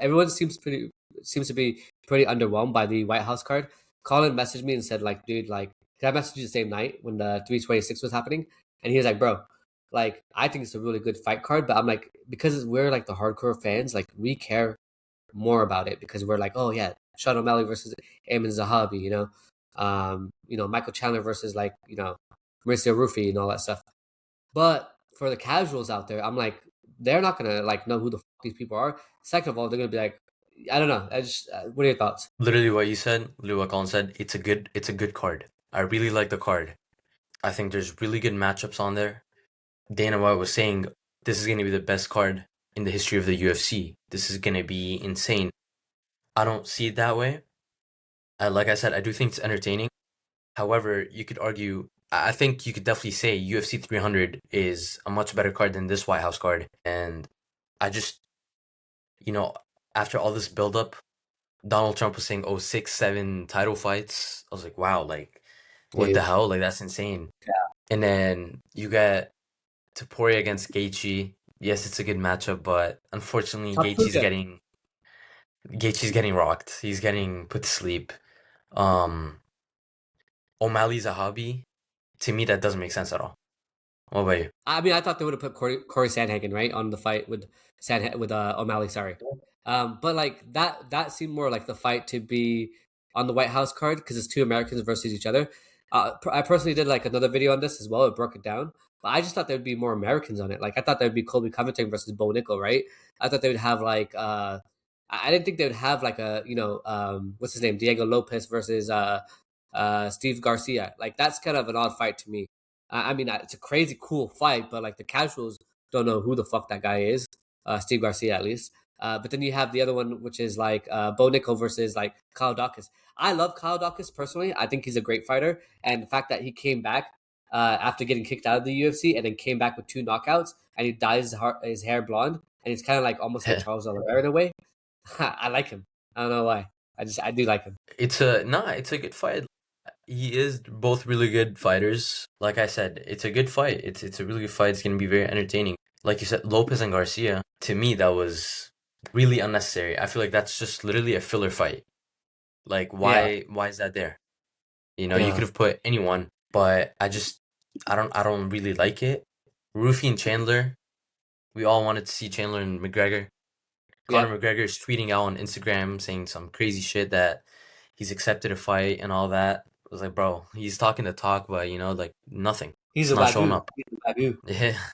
everyone seems to be pretty underwhelmed by the White House card. Colin messaged me and said, like, dude, like, I messaged you the same night when the 326 was happening, and he was like, bro, like, I think it's a really good fight card, but I'm like, because we're like the hardcore fans, like, we care more about it because we're like, oh yeah, Sean O'Malley versus Eamon Zahabi, Michael Chandler versus like, Mauricio Rufy and all that stuff. But for the casuals out there, I'm like, they're not gonna like know who the fuck these people are. Second of all, they're gonna be like, I don't know. What are your thoughts? Literally what you said, literally what Colin said, it's a good card. I really like the card. I think there's really good matchups on there. Dana White was saying this is gonna be the best card in the history of the UFC. This is gonna be insane. I don't see it that way. Like I said, I do think it's entertaining. However, you could argue, I think you could definitely say UFC 300 is a much better card than this White House card. And I just, you know, after all this buildup, Donald Trump was saying, oh, 6, 7 title fights. I was like, wow, like, what the Huge. hell? Like, that's insane. And then you got Topuria against Gaethje. Yes, it's a good matchup, but unfortunately, Topuria. Gaethje's getting rocked. He's getting put to sleep. Um, O'Malley's a hobby. To me, that doesn't make sense at all. What about you? I mean, I thought they would have put Cory Sandhagen right on the fight with O'Malley. Sorry, but like that seemed more like the fight to be on the White House card because it's two Americans versus each other. I personally did like another video on this as well. It broke it down, but I just thought there would be more Americans on it. Like I thought there would be Colby Covington versus Bo Nickel, right? I thought they would have like I didn't think they would have like a what's his name, Diego Lopez versus Steve Garcia. Like that's kind of an odd fight to me. I mean, it's a crazy cool fight, but like the casuals don't know who the fuck that guy is. Steve Garcia, at least. But then you have the other one, which is like Bo Nickel versus like Kyle Dawkins. I love Kyle Dawkins personally. I think he's a great fighter, and the fact that he came back after getting kicked out of the UFC and then came back with 2 knockouts and he dyes his hair blonde and he's kind of like almost like Charles Oliveira in a way. I like him. I don't know why. I do like him. It's a good fight. He is both really good fighters. Like I said, it's a good fight. It's a really good fight. It's gonna be very entertaining. Like you said, Lopez and Garcia, to me, that was really unnecessary. I feel like that's just literally a filler fight. Like Yeah, why is that there? You could yeah, have put anyone, but I don't really like it. Rufy and Chandler, we all wanted to see Chandler and McGregor. yeah. Conor McGregor is tweeting out on Instagram saying some crazy shit that he's accepted a fight and all that. I was like, bro, he's talking the talk, but like nothing. He's It's a not showing wagyu. up. He's a wagyu. Yeah.